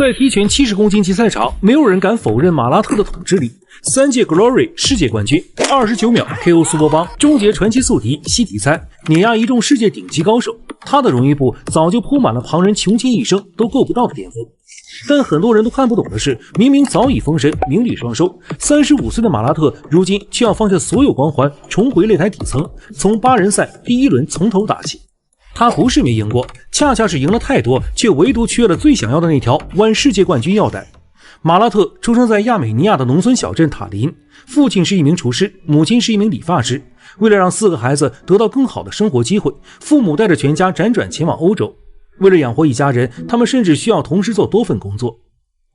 在踢拳70公斤級賽場，没有人敢否認馬拉特的統治力。3屆 Glory 世界冠軍，29秒 KO 蘇博邦，終結傳奇宿敵西提猜，碾壓一眾世界頂級高手。他的榮譽簿早就鋪滿了旁人窮盡一生都夠不到的巔峰。但很多人都看不懂的是，明明早已封神，名利雙收，35歲的馬拉特如今卻要放下所有光環，重回擂台底層，從8人賽第1輪從頭打起。他不是沒贏過，恰恰是贏了太多，卻唯獨缺了最想要的那條腕世界冠軍腰帶。馬拉特出生在亞美尼亞的農村小鎮塔林，父親是一名廚師，母親是一名理髮師。為了讓4個孩子得到更好的生活機會，父母帶着全家輾轉前往歐洲。為了養活一家人，他們甚至需要同時做多份工作。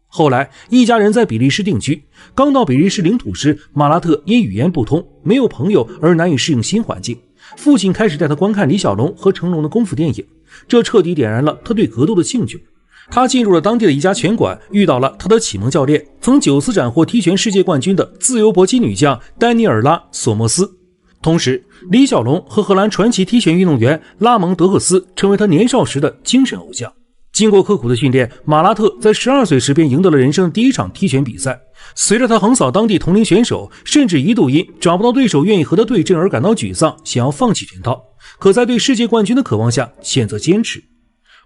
後來，一家人在比利時定居。剛到比利時領土時，馬拉特因語言不通，沒有朋友而難以適應新環境。父親開始帶他觀看李小龍和成龍的功夫電影，這徹底點燃了他對格鬥的興趣。他進入了當地的一家拳館，遇到了他的啟蒙教練，曾9次斬獲踢拳世界冠軍的自由搏擊女將丹尼爾拉·索莫斯。同時，李小龍和荷蘭傳奇踢拳運動員拉蒙德克斯成為他年少時的精神偶像。經過刻苦的訓練，馬拉特在12歲時便贏得了人生第一場踢拳比賽。隨着他橫掃當地同齡選手，甚至一度因找不到對手願意和他對陣而感到沮喪，想要放棄拳套。可在对世界冠軍的渴望下，選擇堅持。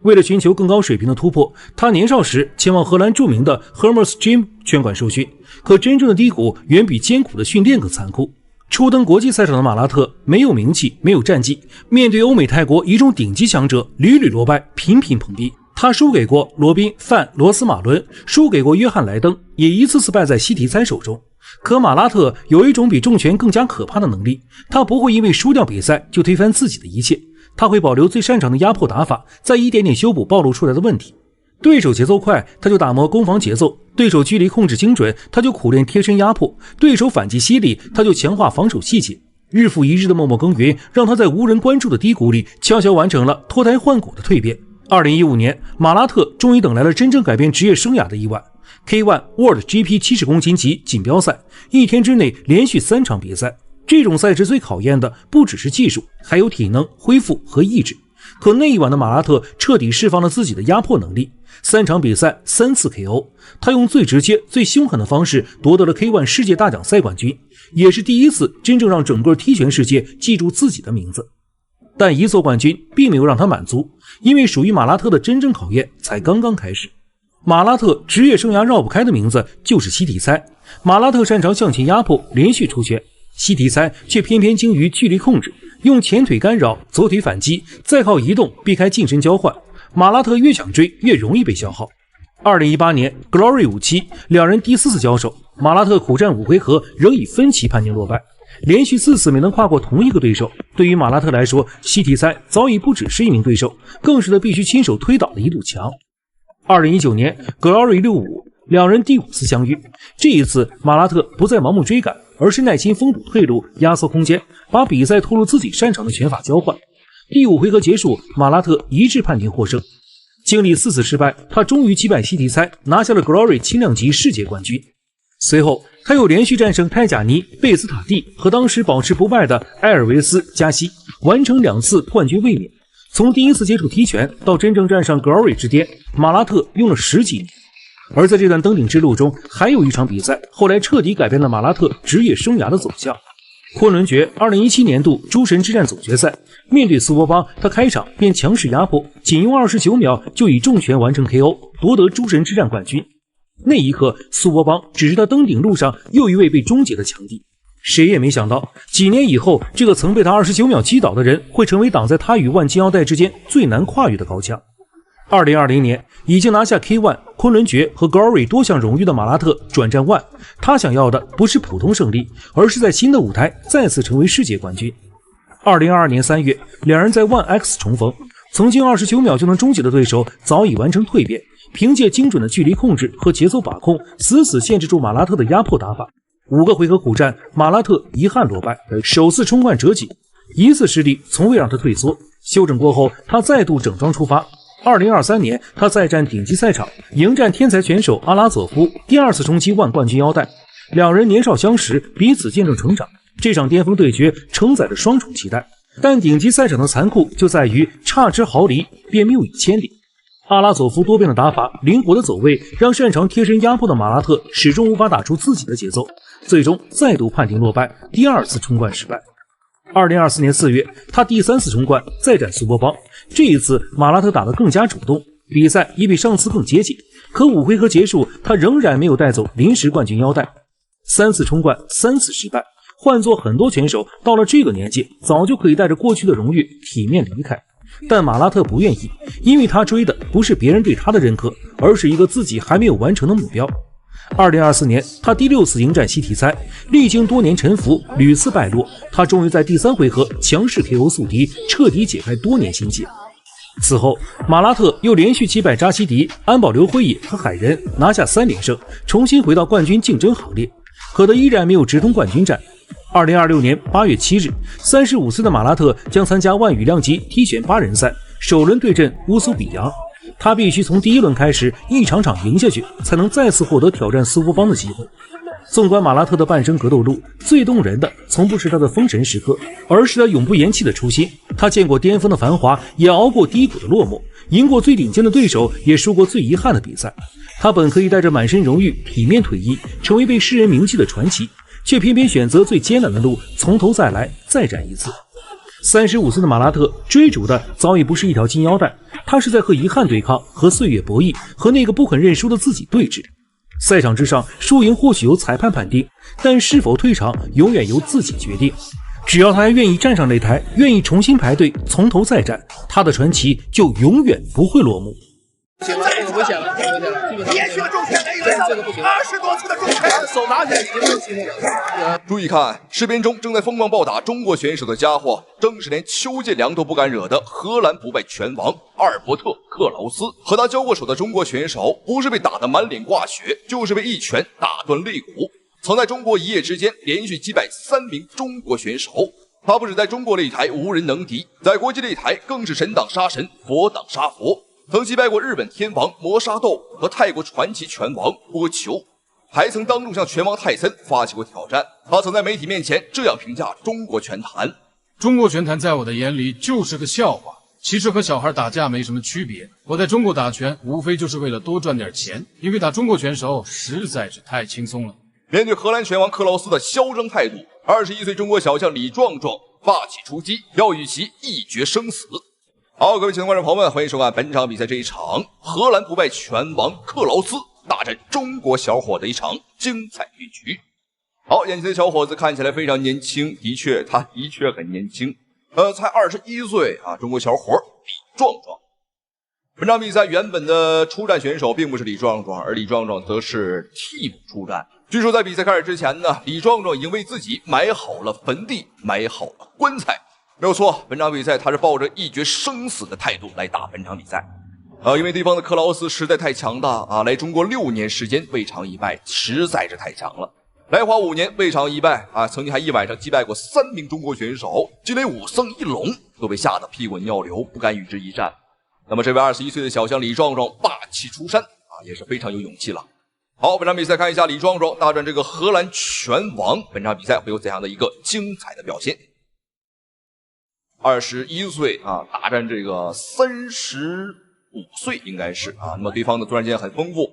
為了尋求更高水平的突破，他年少時前往荷蘭著名的 Hermes Gym 拳館受訓。可真正的低谷遠比艱苦的訓練更殘酷。初登國際賽場的馬拉特沒有名氣，沒有戰績，面對歐美泰國一眾頂級強者，屢屢落敗，頻頻碰壁。他輸給過羅賓·范·羅斯馬倫，輸給過約翰·萊登，也一次次敗在西提猜手中。可馬拉特有一種比重拳更加可怕的能力，他不會因為輸掉比賽就推翻自己的一切，他會保留最擅長的壓迫打法，再一點點修補暴露出來的問題。對手節奏快，他就打磨攻防節奏；對手距離控制精準，他就苦練貼身壓迫；對手反擊犀利，他就強化防守細節。日復一日的默默耕耘，讓他在無人關注的低谷裡悄悄完成了脫胎換骨的蛻變。2015年，馬拉特終於等來了真正改變職業生涯的意外。K1 World GP 70公斤級錦標賽，1天之內連續3場比賽。這種賽制最考驗的不只是技術，還有體能、恢復和意志。可那一晚的馬拉特徹底釋放了自己的壓迫能力，3場比賽3次 KO， 他用最直接、最凶狠的方式奪得了 K1 世界大獎賽冠軍，也是第一次真正讓整個踢拳世界記住自己的名字。但一座冠軍並沒有讓他滿足，因為屬於馬拉特的真正考驗才剛剛開始。馬拉特職業生涯繞不開的名字就是西提猜。馬拉特擅長向前壓迫，連續出拳，西提猜卻偏偏精於距離控制，用前腿干擾，左腿反擊，再靠移動避開近身交換。馬拉特越想追，越容易被消耗。2018年 Glory 57，兩人第4次交手，馬拉特苦戰5回合，仍以分歧判定落敗。連續4次沒能跨過同一個對手，對於馬拉特來說，西提猜早已不只是一名對手，更是他必須親手推倒的一堵牆。2019年 Glory 65，兩人第5次相遇，這一次馬拉特不再盲目追趕，而是耐心封堵退路，壓縮空間，把比賽拖入自己擅長的拳法交換。第5回合結束，馬拉特一致判定獲勝。經歷4次失敗，他終於擊敗西提猜，拿下了 Glory 輕量級世界冠軍。隨後他又連續戰勝泰賈尼、貝斯塔蒂和當時保持不敗的埃爾維斯·加西，完成2次冠軍衛冕。從第一次接觸踢拳到真正站上 Glory 之巔，馬拉特用了10幾年。而在这段登頂之路中，還有一場比賽後來徹底改變了馬拉特職業生涯的走向。昆崙決2017年度諸神之戰總決賽，面對蘇博邦，他開場便強勢壓迫，僅用29秒就以重拳完成 KO， 奪得諸神之戰冠軍。那一刻，蘇博邦只是他登頂路上又一位被終結的強敵。誰也沒想到，幾年以後，這個曾被他29秒擊倒的人，會成為擋在他與萬金腰帶之間最難跨越的高牆。2020年，已經拿下 K1、昆崙決和 Glory 多項榮譽的馬拉特轉戰萬，他想要的不是普通勝利，而是在新的舞台再次成為世界冠軍。2022年3月，兩人在萬 X 重逢，曾經29秒就能終結的對手早已完成蛻變，憑借精準的距離控制和節奏把控，死死限制住馬拉特的壓迫打法。5個回合苦戰，馬拉特遺憾落敗，首次衝冠折戟，一次失利從未讓他退縮。休整過後，他再度整裝出發。2023年，他再戰頂級賽場，迎戰天才拳手阿拉佐夫，第2次衝擊萬冠軍腰帶。兩人年少相識，彼此見證成長。這場巔峰對決承載着雙重期待，但頂級賽場的殘酷就在於差之毫釐便謬以千里。阿拉佐夫多变的打法、靈活的走位，讓擅長貼身壓迫的馬拉特始終無法打出自己的節奏，最終再度判定落敗，第2次衝冠失敗。2024年4月，他第3次衝冠，再戰蘇波邦。這一次，馬拉特打得更加主動，比賽也比上次更接近。可5回合結束，他仍然沒有帶走臨時冠軍腰帶。3次衝冠，3次失敗。換做很多選手，到了這個年紀，早就可以帶着過去的榮譽體面離開。但馬拉特不願意，因為他追的不是別人對他的認可，而是一個自己還沒有完成的目標。2024年，他第6次迎戰西体賽，歷經多年沉浮，屢次敗落，他終於在第3回合強勢 KO 宿敵，徹底解開多年心結。此後，馬拉特又連續擊敗扎西迪、安保刘輝野和海人，拿下3連勝，重新回到冠軍競爭行列。可他依然沒有直通冠軍戰。2026年8月7日，35歲的馬拉特將參加萬羽量級 T 選8人賽，首輪對陣烏蘇比揚。他必須從第1輪開始一場場贏下去，才能再次獲得挑戰蘇波邦的機會。縱觀馬拉特的半生格鬥路，最動人的從不是他的封神時刻，而是他永不言棄的初心。他見過巔峰的繁華，也熬過低谷的落寞，贏過最頂尖的對手，也輸過最遺憾的比賽。他本可以帶着滿身榮譽體面退役，成為被世人銘記的傳奇，卻偏偏選擇最艱難的路，從頭再來，再戰一次。35歲的馬拉特追逐的早已不是一條金腰帶，他是在和遺憾對抗，和歲月博弈，和那個不肯認輸的自己對峙。賽場之上，輸贏或許由裁判判定，但是否退場永遠由自己決定。只要他還願意站上擂台，願意重新排隊，從頭再戰，他的傳奇就永遠不會落幕。行了，这个危险了，这个危险了，连续的重拳，这个不行，20多次的重拳，手拿起来已經不行了。注意看，視頻中正在瘋狂暴打中國選手的家伙，正是連邱建良都不敢惹的荷蘭不敗拳王阿爾伯特·克勞斯。和他交過手的中國選手，不是被打得滿臉掛血，就是被一拳打斷肋骨。曾在中國一夜之間連續擊敗3名中國選手。他不止在中國擂台無人能敵，在國際擂台更是神擋殺神，佛擋殺佛。曾擊敗過日本天王磨砂豆和泰國傳奇拳王波球，還曾當眾向拳王泰森發起過挑戰。他曾在媒體面前這樣評價中國拳壇：中國拳壇在我的眼裡就是個笑話，其實和小孩打架沒什麼區別。我在中國打拳無非就是為了多賺點錢，因為打中國拳手實在是太輕鬆了。面對荷蘭拳王克勞斯的囂張態度，21歲中國小將李壯壯霸氣出擊，要與其一決生死。好，各位親愛的觀眾朋友們，歡迎收看本場比賽這一場荷蘭不敗拳王克勞斯大戰中國小伙的一場精彩對局。好，眼前的小伙子看起來非常年輕，他的確很年輕，才21歲啊，中國小伙李壯壯。本場比賽原本的出戰選手並不是李壯壯，而李壯壯則是替補出戰。據說在比賽開始之前呢，李壯壯已經為自己買好了墳地，買好了棺材。沒有錯，本場比賽他是抱着一決生死的態度來打本場比賽。因為對方的克勞斯實在太強大啊，來中國6年時間未嘗一敗，實在是太強了。來華5年未嘗一敗啊，曾經還一晚上擊敗過3名中國選手，就連武僧一龍都被嚇得屁滾尿流，不敢與之一戰。那麼這位21歲的小將李壯壯霸氣出山啊，也是非常有勇氣了。好，本場比賽看一下李壯壯大戰這個荷蘭拳王，本場比賽會有怎樣的一個精彩的表現？21歲啊，大戰這個35歲應該是啊，那麼對方的作戰經驗很豐富。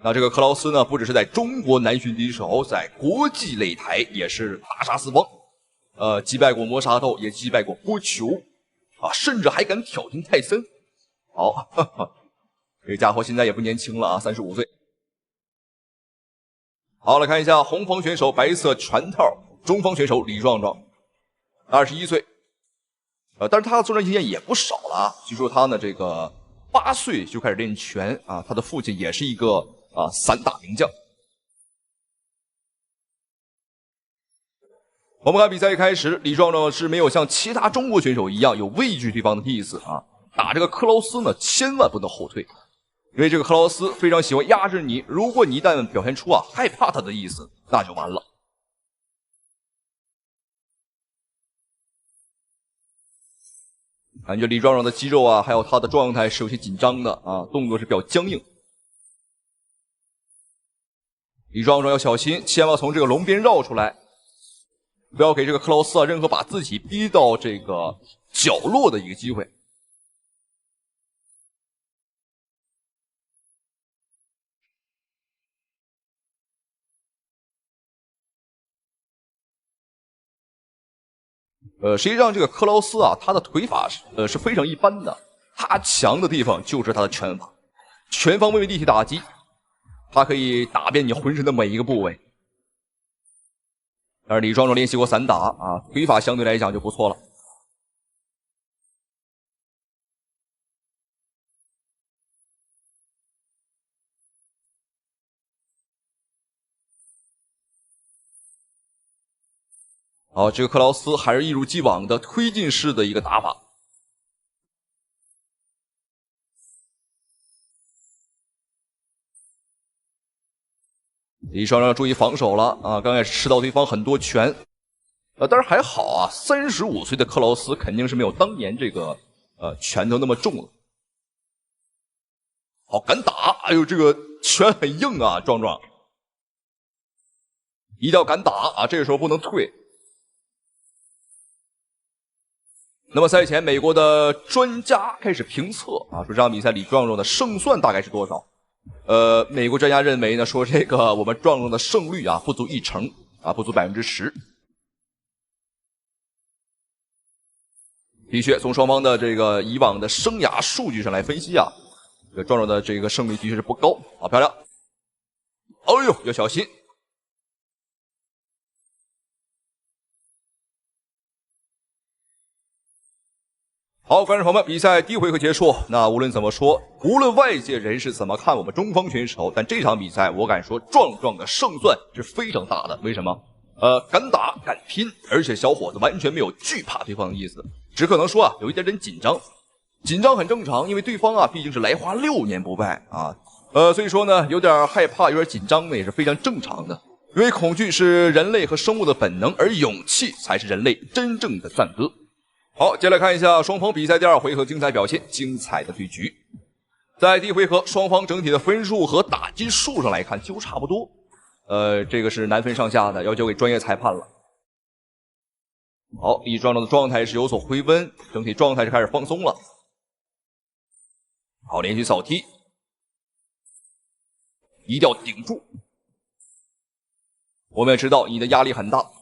那這個克勞斯呢，不只是在中國南巡敵手，在國際擂台也是大殺四方。擊敗過磨砂豆，也擊敗過波球啊，甚至還敢挑戰泰森。好，這個家伙現在也不年輕了啊，35歲。好，來看一下紅方選手白色拳套，中方選手李壯壯，21歲。但是他的作戰經驗也不少了啊。據說他呢，這個8歲就開始練拳啊，他的父親也是一個散打名將。我們看比賽一開始，李壯壯是沒有像其他中國選手一樣有畏懼對方的意思啊。打這個克勞斯呢，千萬不能後退，因為這個克勞斯非常喜歡壓制你，如果你一旦表現出害怕他的意思，那就完了。感覺李壯壯的肌肉啊，還有他的狀態是有些緊張的啊，動作是比較僵硬。李壯壯要小心，千萬從這個龍邊繞出來，不要給這個克勞斯任何把自己逼到這個角落的一個機會。實際上这個克勞斯啊，他的腿法是非常一般的，他強的地方就是他的拳法，全方位立體打擊，他可以打遍你渾身的每一個部位。但是李壯壯練習過散打啊，腿法相對來講就不錯了。好，這個克勞斯還是一如既往的推進式的一個打法。李雙要注意防守了啊！剛開始吃到對方很多拳，但是還好啊，35歲的克勞斯肯定是沒有當年這個拳頭那麼重了。好，敢打！哎呦，這個拳很硬啊，壯壯，一定要敢打啊！這個時候不能退。那麼賽前，美國的專家開始評測啊，說這場比賽李壯壯的勝算大概是多少？美國專家認為呢，說這個我們壯壯的勝率啊不足1%啊，不足10%。的確，從雙方的這個以往的生涯數據上來分析啊，這個壯壯的這個勝率的確是不高。好，漂亮！哎呦，要小心！好，觀眾朋友們，比賽第一回合結束。那無論怎麼說，無論外界人士怎麼看我們中方選手，但這場比賽我敢說，壯壯的勝算是非常大的。為什麼？敢打敢拼，而且小伙子完全沒有懼怕對方的意思，只可能說啊，有一點點緊張。緊張很正常，因為對方啊畢竟是來華6年不敗啊，所以說呢，有點害怕，有點緊張呢，也是非常正常的。因為恐懼是人類和生物的本能，而勇氣才是人類真正的讚歌。好，接下來看一下雙方比賽第2回合精彩表現，精彩的對局。在第一回合，雙方整體的分數和打擊數上來看幾乎差不多。這個是難分上下的，要交給專業裁判了。好，李壯壯的狀態是有所回溫，整體狀態是開始放鬆了。好，連續掃踢，一定要頂住。我們也知道你的壓力很大。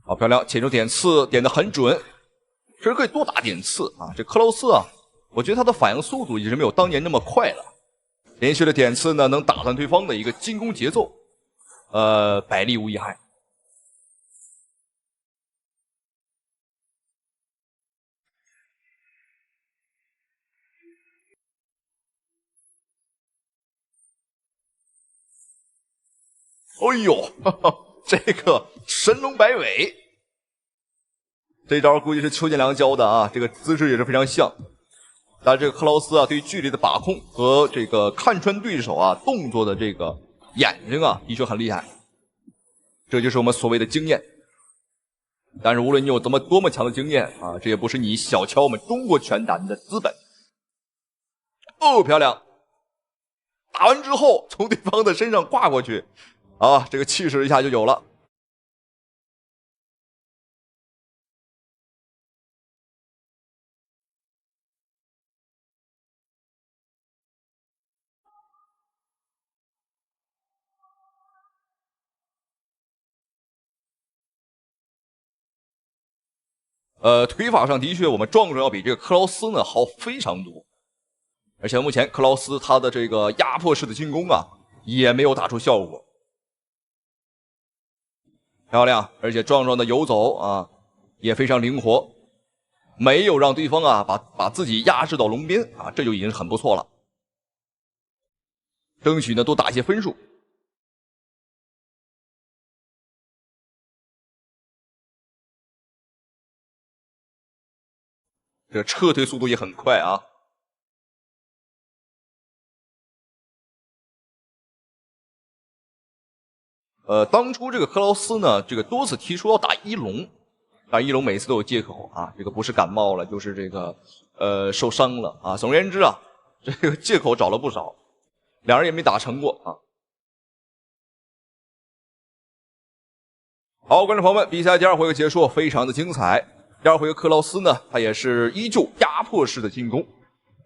好，漂亮，前手點刺點得很準，其實可以多打點刺啊。這克勞斯啊，我覺得他的反應速度已經沒有當年那麼快了。連續的點刺呢，能打斷對方的一個進攻節奏，百利無一害。哎呦，哈哈，這個神龍擺尾，這招估計是邱建良教的啊，這個姿勢也是非常像。但是這個克勞斯啊，對於距離的把控和這個看穿對手啊動作的這個眼睛啊，的確很厲害。這就是我們所謂的經驗。但是無論你有多麼強的經驗啊，這也不是你小瞧我們中國拳壇的資本。哦，漂亮！打完之後從對方的身上掛過去。啊，這個氣勢一下就有了。腿法上的確我們壯壯要比這個克勞斯呢好非常多，而且目前克勞斯他的這個壓迫式的進攻啊也沒有打出效果。漂亮，而且壯壯的游走啊也非常靈活，沒有讓对方啊把自己壓制到籠邊啊，這就已經很不錯了。爭取呢多打一些分數。這撤退速度也很快啊。當初這個克勞斯呢，這個多次提出要打一龍，但一龍每次都有借口啊，這個不是感冒了，就是這個受傷了啊。總而言之啊，這個借口找了不少，兩人也沒打成過啊。好，觀眾朋友們，比賽第二回合結束，非常的精彩。第二回合克勞斯呢，他也是依舊壓迫式的進攻，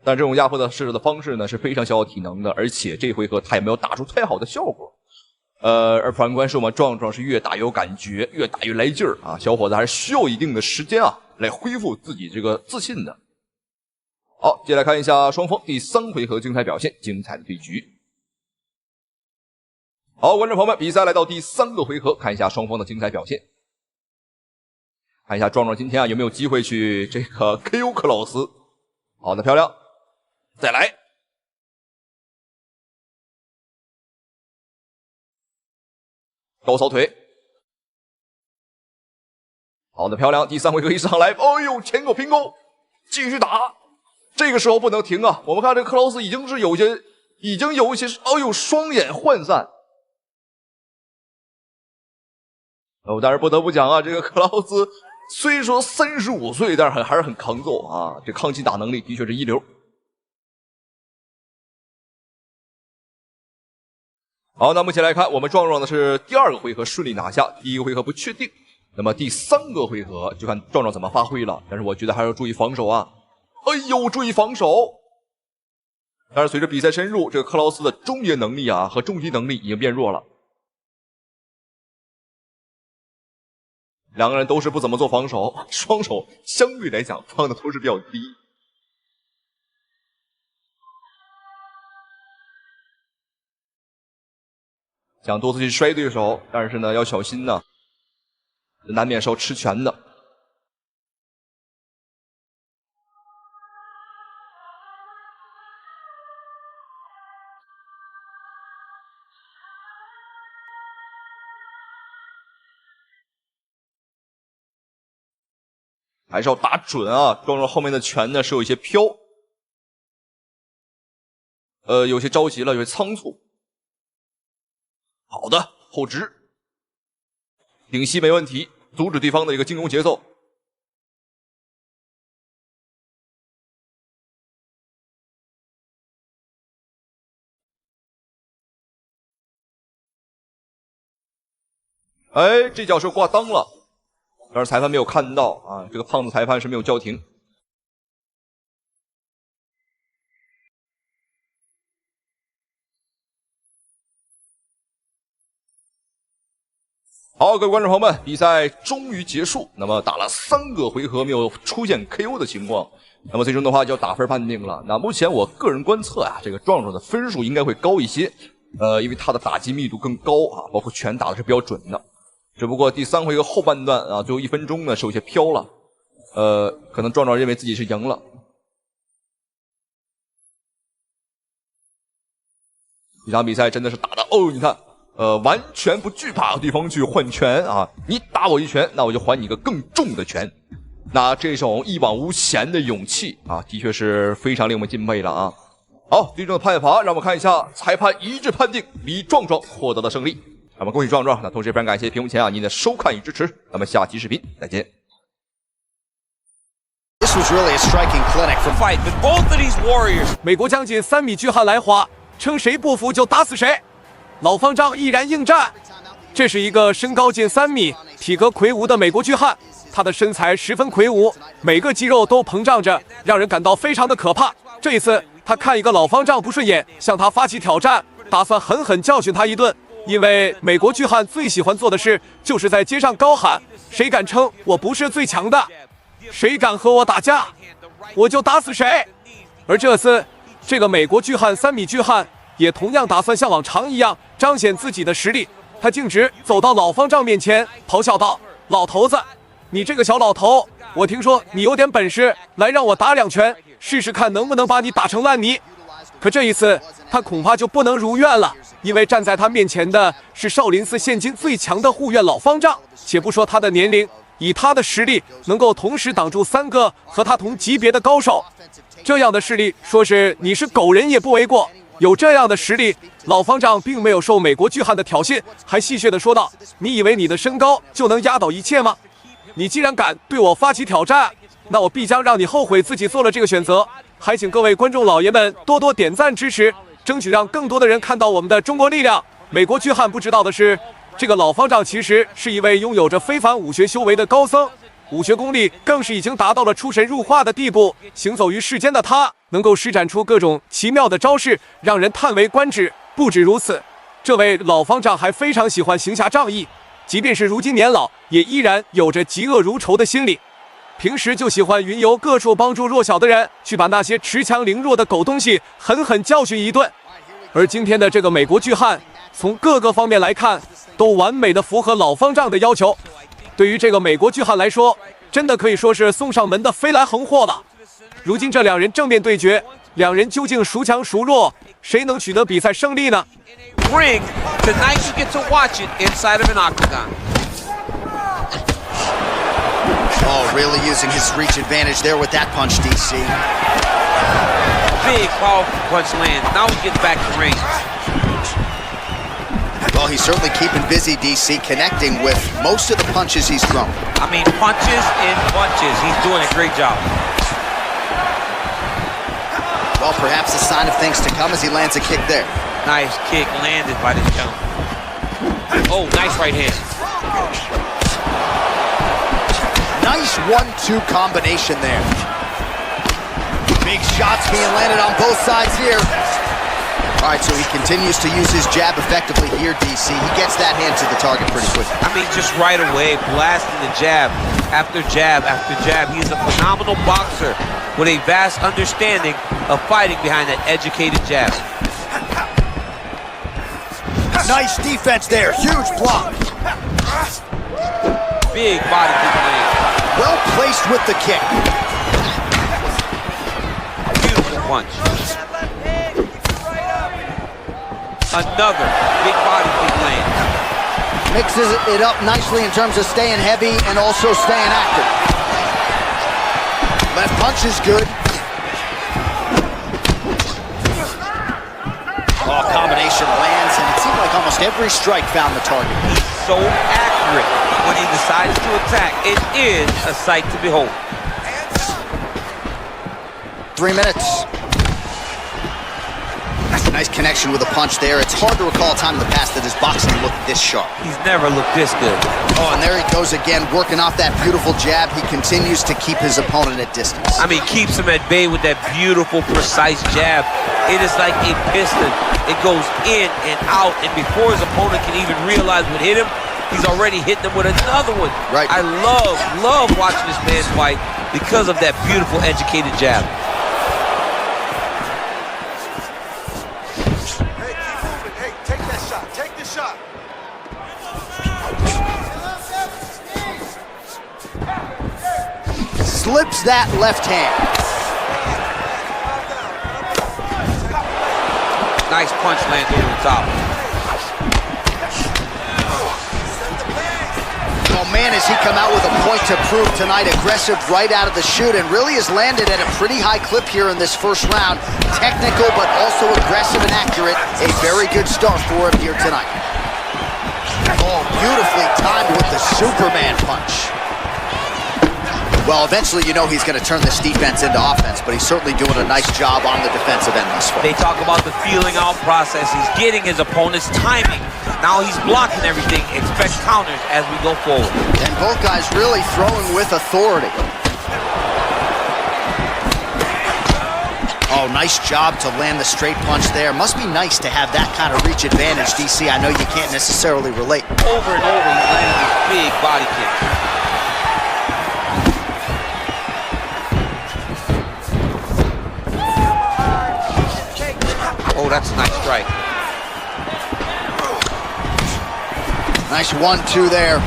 但這種壓迫式的方式呢是非常消耗體能的，而且這回合他也沒有打出太好的效果。而反觀是我們壯壯是越打越有感覺，越打越來勁兒啊！小伙子還是需要一定的時間啊，來恢復自己這個自信的。好，接下來看一下雙方第3回合精彩表現，精彩的對局。好，觀眾朋友們，比賽來到第3個回合，看一下雙方的精彩表現。看一下壯壯今天啊有沒有機會去這個 KO 克勞斯。好的，漂亮，再來。高扫腿，好的，漂亮。第3回合一上來，哎呦，前勾平勾，繼續打。這個時候不能停啊！我們看這個克勞斯已經有一些，哎呦，雙眼渙散。但是不得不講啊，這個克勞斯雖說35歲，但是還是很抗揍啊，這抗擊打能力的確是一流。好，那目前來看，我們壯壯的是第2個回合順利拿下，第1個回合不確定。那麼第3個回合就看壯壯怎麼發揮了，但是我覺得還要注意防守啊！哎呦，注意防守！但是隨着比賽深入，這個克勞斯的中野能力啊和重擊能力已經變弱了。兩個人都是不怎麼做防守，雙手相對來講放的都是比較低。想多次去摔對手，但是呢要小心呢，難免受吃拳的。还是要打準啊！壮壯後面的拳呢是有一些飄，有些着急了，有些倉促。好的，後直，頂膝沒問題，阻止對方的一個進攻節奏。哎，這腳是掛襠了，但是裁判沒有看到啊，這個胖子裁判是沒有叫停。好，各位觀眾朋友們，比賽終於結束。那麼打了3個回合，沒有出現 KO 的情況。那麼最終的話就要打分判定了。那目前我個人觀測啊，這個壯壯的分數應該會高一些。因為他的打擊密度更高啊，包括拳打的是比較準的。只不過第3回合後半段啊，最後1分鐘呢是有些飄了。可能壯壯認為自己是贏了。這場比賽真的是打的哦，你看。完全不懼怕對方去換拳啊！你打我一拳，那我就還你一個更重的拳。那這種一往無前的勇氣啊，的確是非常令我們敬佩了啊！好，最終的判罰，讓我們看一下，裁判一致判定李壯壯獲得了勝利。那麼恭喜壯壯！那同時非常感謝屏幕前啊您的收看與支持。咱們下期視頻再見。This was really a striking clinic for fight, but both of these warriors. 美國将军3米巨漢來華，稱誰不服就打死誰。老方丈毅然應戰。這是一個身高近3米、體格魁梧的美國巨漢，他的身材十分魁梧，每個肌肉都膨脹着，讓人感到非常的可怕。這一次，他看一個老方丈不順眼，向他發起挑戰，打算狠狠教訓他一頓。因為美國巨漢最喜歡做的事，就是在街上高喊：“誰敢稱我不是最強的？誰敢和我打架，我就打死誰。”而這次，這個美國巨漢3米巨漢也同樣打算像往常一樣彰顯自己的實力，他徑直走到老方丈面前，咆哮道：“老頭子，你這個小老頭，我聽說你有點本事，來讓我打2拳，試試看能不能把你打成爛泥。”可這一次，他恐怕就不能如願了，因為站在他面前的是少林寺現今最強的護院老方丈。且不說他的年齡，以他的實力，能夠同時擋住3個和他同級別的高手，這樣的勢力，說是你是狗人也不為過。有這樣的實力，老方丈並沒有受美國巨漢的挑釁，還戲謔地說道：“你以為你的身高就能壓倒一切嗎？你既然敢對我發起挑戰，那我必將讓你後悔自己做了這個選擇。”還請各位觀眾老爺們多多點讚支持，爭取讓更多的人看到我們的中國力量。美國巨漢不知道的是，這個老方丈其實是一位擁有着非凡武學修為的高僧，武學功力更是已經達到了出神入化的地步。行走於世間的他，能夠施展出各種奇妙的招式，讓人嘆為觀止。不止如此，這位老方丈還非常喜歡行俠仗義，即便是如今年老，也依然有着嫉惡如仇的心理。平時就喜歡雲遊各處，幫助弱小的人，去把那些恃強凌弱的狗東西狠狠教訓一頓。而今天的這個美國巨漢，從各個方面來看，都完美的符合老方丈的要求。對於這個美國巨漢來說，真的可以說是送上門的飛來橫禍了。如今這兩人正面對決，兩人究竟孰強孰弱，誰能取得比赛勝利呢？ Ring tonight you get to watch it inside of an octagon. Oh, really using his reach advantage there with that punch, DC. Big powerful punch lands. Now he gets back to range. Well, he's certainly keeping busy, DC, connecting with most of the punches he's thrown. I mean, punches and punches. He's doing a great job. Well, perhaps a sign of things to come as he lands a kick there. Nice kick landed by this count. Oh, nice right hand. Nice 1-2 combination there. Big shots being landed on both sides here. All right, so he continues to use his jab effectively here, DC. He gets that hand to the target pretty quickly. I mean, just right away, blasting the jab after jab after jab. He's a phenomenal boxer with a vast understanding of fighting behind that educated jab. Nice defense there, huge block. Big body kick land. Well placed with the kick. Beautiful punch. Another big body kick land. Mixes it up nicely in terms of staying heavy and also staying active. Left punch is good. Oh, combination lands, and it seemed like almost every strike found the target. He's so accurate when he decides to attack. It is a sight to behold. 3 minutes. Nice connection with a punch there. It's hard to recall a time in the past that his boxing looked this sharp. He's never looked this good. Oh, and there he goes again, working off that beautiful jab. He continues to keep his opponent at distance. I mean, keeps him at bay with that beautiful, precise jab. It is like a piston. It goes in and out, and before his opponent can even realize what hit him, he's already hitting him with another one. Right. I love watching this man fight because of that beautiful, educated jab. Slips that left hand. Nice punch lands over the top. Oh man, has he come out with a point to prove tonight. Aggressive right out of the chute, and really has landed at a pretty high clip here in this first round. Technical, but also aggressive and accurate. A very good start for him here tonight. Oh, beautifully timed with the Superman punch. Well, eventually, you know he's going to turn this defense into offense, but he's certainly doing a nice job on the defensive end thus far. They talk about the feeling out process. He's getting his opponent's timing. Now he's blocking everything. Expect counters as we go forward. And both guys really throwing with authority. Oh, nice job to land the straight punch there. Must be nice to have that kind of reach advantage, DC. I know you can't necessarily relate. Over and over, he's landing these big body kicks. Oh, that's a nice strike. Nice 1-2 there.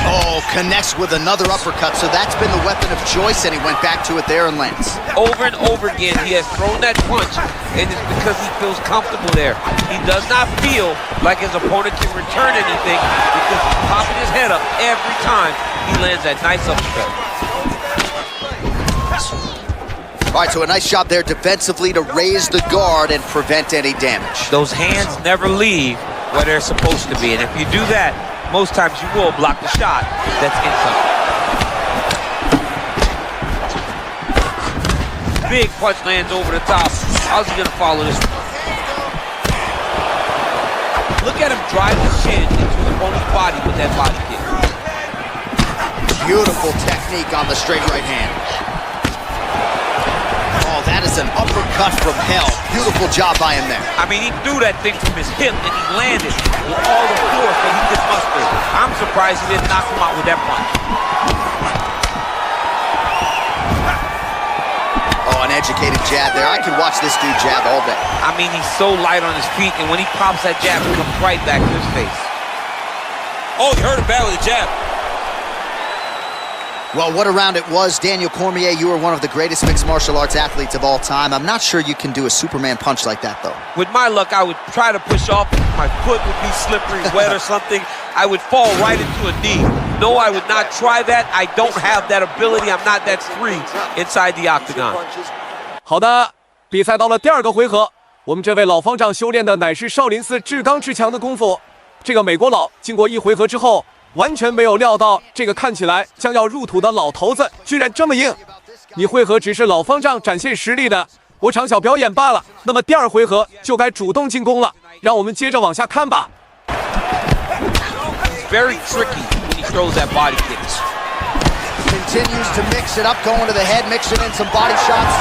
Oh, connects with another uppercut, so that's been the weapon of choice, and he went back to it there and lands. Over and over again, he has thrown that punch, and it's because he feels comfortable there. He does not feel like his opponent can return anything because he's popping his head up every time he lands that nice uppercut. All right, so a nice job there defensively to raise the guard and prevent any damage. Those hands never leave where they're supposed to be, and if you do that, most times you will block the shot that's incoming. Big punch lands over the top. How's he gonna follow this one? Look at him drive the shin into his opponent's body with that body kick. Beautiful technique on the straight right hand. Oh, that is an uppercut from hell. Beautiful job by him there. I mean, he threw that thing from his hip and he landed with all the force that he could muster. I'm surprised he didn't knock him out with that punch. Oh, an educated jab there. I could watch this dude jab all day. I mean, he's so light on his feet, and when he pops that jab, it comes right back to his face. Oh, he hurt him bad with a jab. Well, what a round it was. Daniel Cormier, you are one of the greatest mixed martial arts athletes of all time. I'm not sure you can do a Superman punch like that, though. With my luck, I would try to push off. My foot would be slippery, wet or something. I would fall right into a knee. No, I would not try that. I don't have that ability. I'm not that free inside the octagon. 好的，比赛到了第2个回合，我们这位老方丈修炼的乃是少林寺至刚至强的功夫。这个美国佬经过1回合之后，完全没有料到这个看起来将要入土的老头子居然这么硬。1回合只是老方丈展现實力的，我場小表演罷了。那麼第2回合就該主動進攻了，讓我們接着往下看吧。Very tricky when he throws that body kicks. Continues to mix it up, going to the head, mixing in some body shots.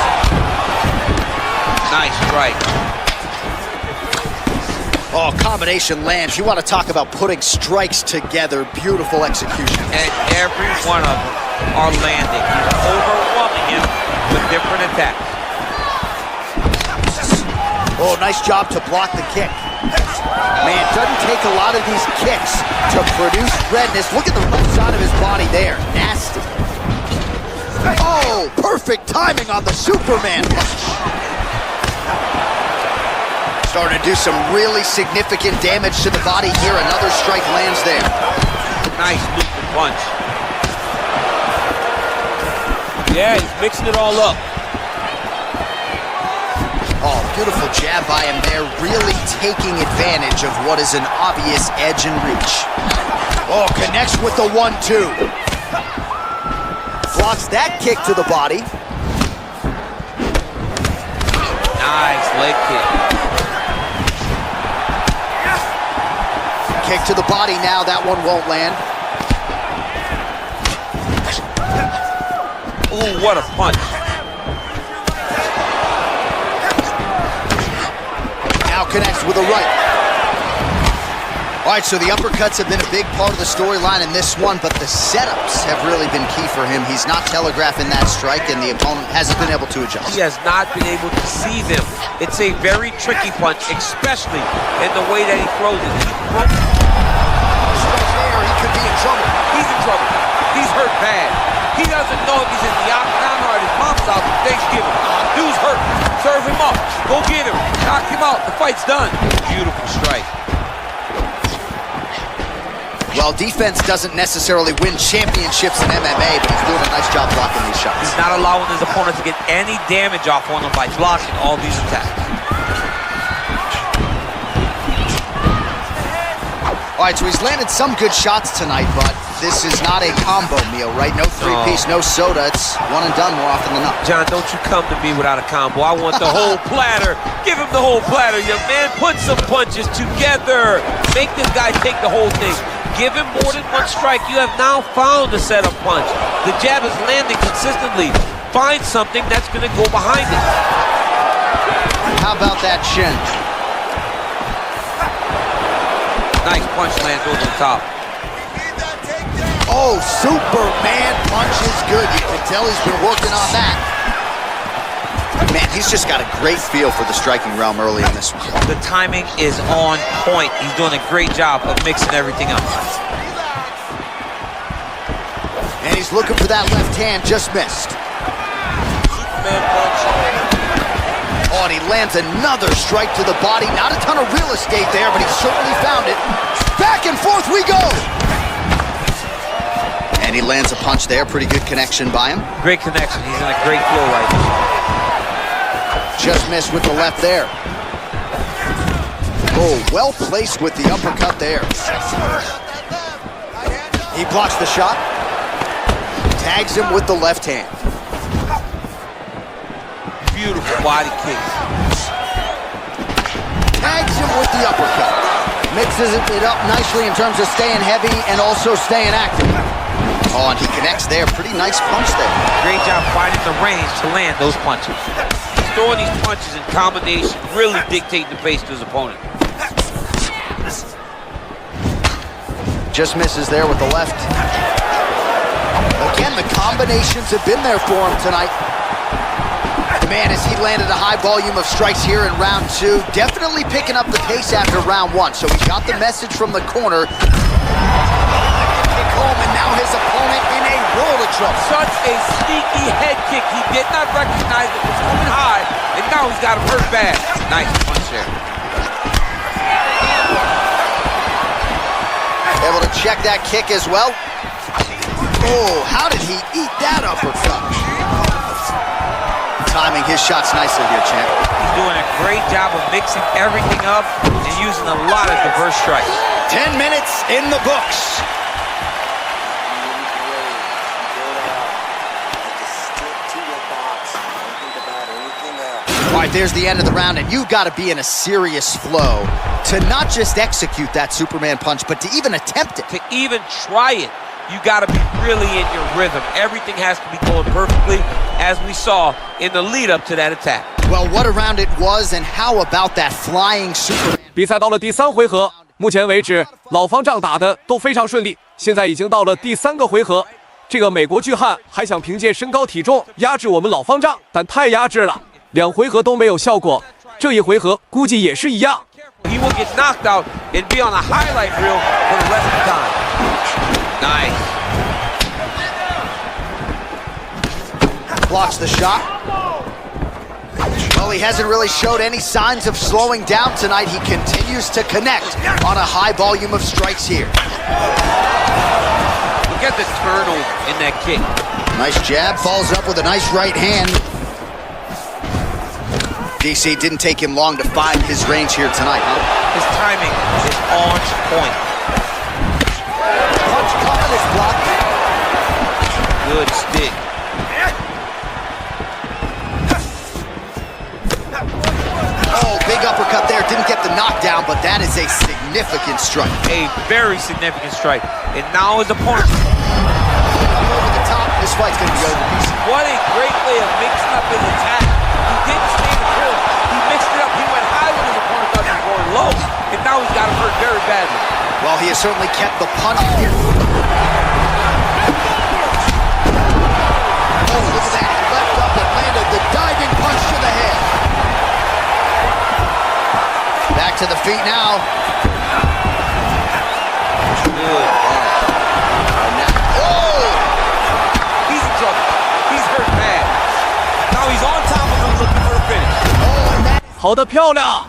Nice strike. Oh, combination lands. You want to talk about putting strikes together. Beautiful execution. And every one of them are landing. He's overwhelming him with different attacks. Oh, nice job to block the kick. Man, it doesn't take a lot of these kicks to produce redness. Look at the left side of his body there. Nasty. Oh, perfect timing on the Superman punch. Starting to do some really significant damage to the body here. Another strike lands there. Nice looping punch. Yeah, he's mixing it all up. Oh, beautiful jab by him there, really taking advantage of what is an obvious edge and reach. Oh, connects with the 1-2. Blocks that kick to the body. Nice leg kick. Kick to the body now, that one won't land. Ooh, what a punch. Now connects with a right. All right, so the uppercuts have been a big part of the storyline in this one, but the setups have really been key for him. He's not telegraphing that strike, and the opponent hasn't been able to adjust. He has not been able to see them. It's a very tricky punch, especially in the way that he throws it. He could be in trouble. He's in trouble. He's hurt bad. He doesn't know if he's in the octagon or at his mom's house for Thanksgiving. Dude's hurt. Serve him up. Go get him. Knock him out. The fight's done. Beautiful strike. Well, defense doesn't necessarily win championships in MMA, but he's doing a nice job blocking these shots. He's not allowing his opponent to get any damage off on him by blocking all these attacks. All right, so he's landed some good shots tonight, but this is not a combo meal, right? No three-piece, no soda. It's one and done more often than not. John, don't you come to me without a combo. I want the whole platter. Give him the whole platter, young man. Put some punches together. Make this guy take the whole thing. Give him more than one strike. You have now found a setup punch. The jab is landing consistently. Find something that's going to go behind it. How about that shin? Nice punch lands over the top. Oh, Superman punch is good. You can tell he's been working on that. Man, he's just got a great feel for the striking realm early in this one. The timing is on point. He's doing a great job of mixing everything up. And he's looking for that left hand, just missed. Superman punch. Oh, and he lands another strike to the body. Not a ton of real estate there, but he certainly found it. Back and forth we go. And he lands a punch there. Pretty good connection by him. Great connection. He's in a great flow right now. Just missed with the left there. Oh, well placed with the uppercut there. He blocks the shot. Tags him with the left hand. Beautiful body kick. Tags him with the uppercut. Mixes it up nicely in terms of staying heavy and also staying active. Oh, and he connects there. Pretty nice punch there. Great job finding the range to land those punches. He's throwing these punches in combination, really dictating the pace to his opponent. Just misses there with the left. Again, the combinations have been there for him tonight. Man, as he landed a high volume of strikes here in round 2, definitely picking up the pace after round 1. So he got the message from the corner. Kick home, and now his opponent in a world of trouble. Such a sneaky head kick. He did not recognize it was coming high, and now he's got him hurt bad. Nice punch there. Able to check that kick as well. Oh, how did he eat that uppercut? Timing his shots nicely here, champ. He's doing a great job of mixing everything up and using a lot of diverse strikes. 10 minutes in the books. All right, there's the end of the round, and you've got to be in a serious flow to not just execute that Superman punch, but to even attempt it. To even try it, you got to be really in your rhythm. Everything has to be going perfectly, as we saw in the lead up to that attack. Well, what a round it was, and how about that flying Superman? 比赛到了第3回合，目前为止老方丈打的都非常顺利，现在已经到了第3个回合。这个美国巨汉还想凭借身高体重压制我们老方丈，但太压制了，2回合都没有效果，这一回合估計也是一樣。He will get knocked out and be on a highlight reel for the rest of the time. Nice. Blocks the shot. Well, he hasn't really showed any signs of slowing down tonight. He continues to connect on a high volume of strikes here. Look at the turnover in that kick. Nice jab, follows up with a nice right hand. DC didn't take him long to find his range here tonight, huh? His timing is on point. Punch coming is blocked. Good stick. Oh, big uppercut there. Didn't get the knockdown, but that is a significant strike. A very significant strike. And now his opponent. Over the top. This fight's going to be over. What a great way of mixing up his attack. He didn't stay in the middle. He mixed it up. He went high when his opponent thought he was going low. And now he's got him hurt very badly. Well, he has certainly kept the punch here. Oh, look at that. He left up and landed the diving punch to the head. Back to the feet now. Good. Oh! He's in trouble. He's hurt bad. Now he's on top of him looking for a finish. 好的，漂亮！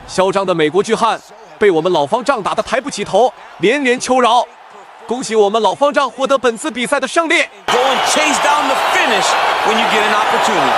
嚣张的美国巨汉被我們老方丈打得抬不起頭，連連求饒。恭喜我們老方丈獲得本次比賽的勝利。 Go and chase down the finish when you get an opportunity.